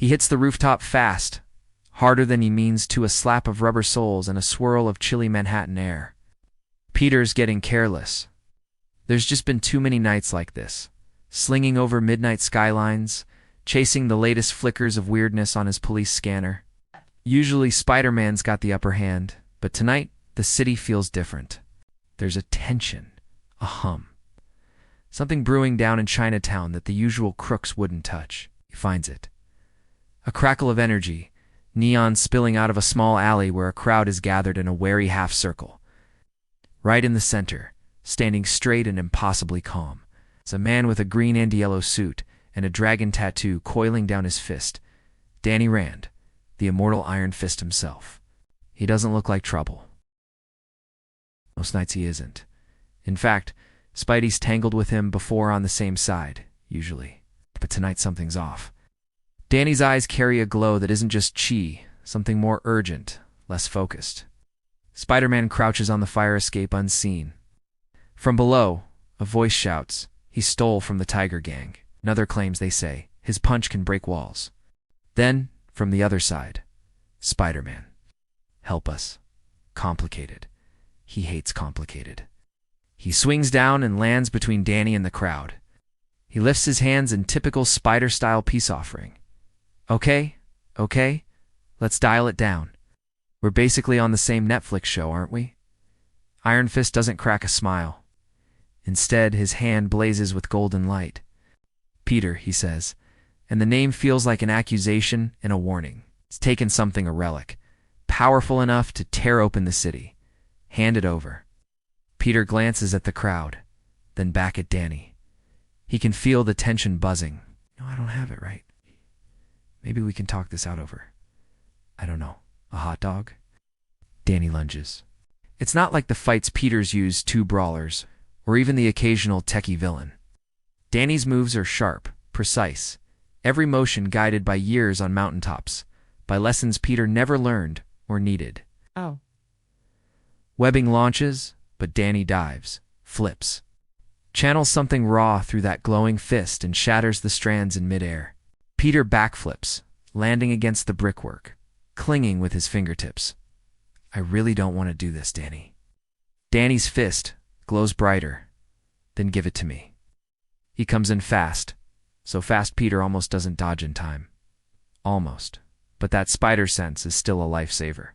He hits the rooftop fast, harder than he means, to a slap of rubber soles and a swirl of chilly Manhattan air. Peter's getting careless. There's just been too many nights like this, slinging over midnight skylines, chasing the latest flickers of weirdness on his police scanner. Usually Spider-Man's got the upper hand, but tonight the city feels different. There's a tension, a hum. Something brewing down in Chinatown that the usual crooks wouldn't touch. He finds it. A crackle of energy, neon spilling out of a small alley where a crowd is gathered in a wary half-circle. Right in the center, standing straight and impossibly calm, is a man with a green and yellow suit and a dragon tattoo coiling down his fist. Danny Rand, the immortal Iron Fist himself. He doesn't look like trouble. Most nights he isn't. In fact, Spidey's tangled with him before on the same side, usually. But tonight something's off. Danny's eyes carry a glow that isn't just chi, something more urgent, less focused. Spider-Man crouches on the fire escape unseen. From below, a voice shouts, "He stole from the Tiger Gang." Another claims, they say, his punch can break walls. Then, from the other side, Spider-Man. Help us. Complicated. He hates complicated. He swings down and lands between Danny and the crowd. He lifts his hands in typical Spider-style peace offering. Okay, let's dial it down. We're basically on the same Netflix show, aren't we? Iron Fist doesn't crack a smile. Instead, his hand blazes with golden light. Peter, he says, and the name feels like an accusation and a warning. It's taken something, a relic, powerful enough to tear open the city. Hand it over. Peter glances at the crowd, then back at Danny. He can feel the tension buzzing. No, I don't have it right. Maybe we can talk this out over, I don't know, a hot dog? Danny lunges. It's not like the fights Peter's used, two brawlers, or even the occasional techie villain. Danny's moves are sharp, precise, every motion guided by years on mountaintops, by lessons Peter never learned or needed. Oh. Webbing launches, but Danny dives, flips, channels something raw through that glowing fist and shatters the strands in midair. Peter backflips, landing against the brickwork, clinging with his fingertips. I really don't want to do this, Danny. Danny's fist glows brighter. Then give it to me. He comes in fast, so fast Peter almost doesn't dodge in time. Almost. But that spider sense is still a lifesaver.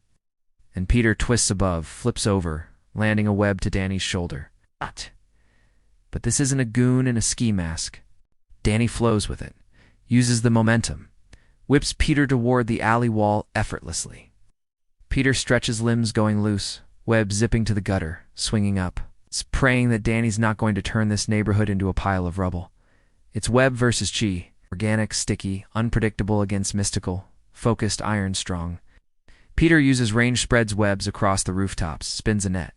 And Peter twists above, flips over, landing a web to Danny's shoulder. But this isn't a goon in a ski mask. Danny flows with it, uses the momentum, whips Peter toward the alley wall effortlessly. Peter stretches limbs going loose, web zipping to the gutter, swinging up. It's praying that Danny's not going to turn this neighborhood into a pile of rubble. It's web versus chi, organic, sticky, unpredictable against mystical, focused, iron strong. Peter uses range spreads webs across the rooftops, spins a net.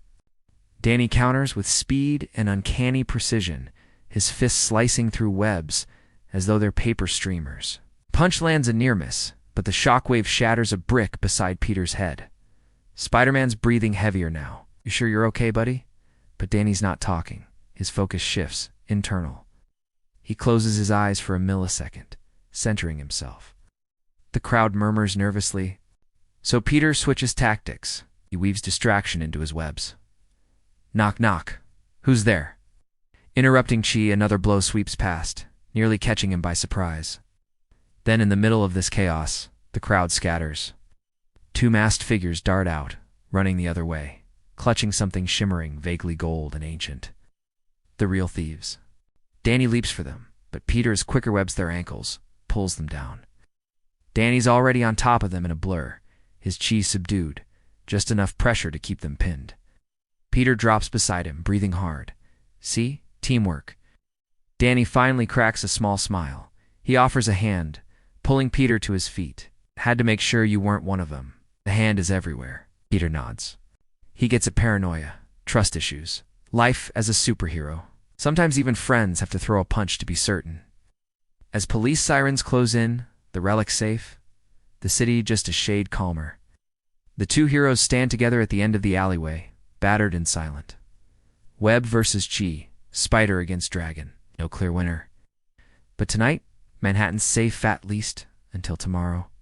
Danny counters with speed and uncanny precision, his fists slicing through webs as though they're paper streamers. Punch lands a near miss, but the shockwave shatters a brick beside Peter's head. Spider-Man's breathing heavier now. You sure you're okay, buddy? But Danny's not talking. His focus shifts, internal. He closes his eyes for a millisecond, centering himself. The crowd murmurs nervously. So Peter switches tactics. He weaves distraction into his webs. Knock, knock. Who's there? Interrupting Chi, another blow sweeps past, nearly catching him by surprise. Then in the middle of this chaos, the crowd scatters. Two masked figures dart out, running the other way, clutching something shimmering, vaguely gold and ancient. The real thieves. Danny leaps for them, but Peter quicker webs their ankles, pulls them down. Danny's already on top of them in a blur, his chi subdued, just enough pressure to keep them pinned. Peter drops beside him, breathing hard. See? Teamwork. Danny finally cracks a small smile. He offers a hand, pulling Peter to his feet. Had to make sure you weren't one of them. The hand is everywhere. Peter nods. He gets it, paranoia, trust issues, life as a superhero. Sometimes even friends have to throw a punch to be certain. As police sirens close in, the relic safe, the city just a shade calmer. The two heroes stand together at the end of the alleyway, battered and silent. Web versus Chi, spider against dragon, no clear winner. But tonight, Manhattan's safe, at least, Until tomorrow.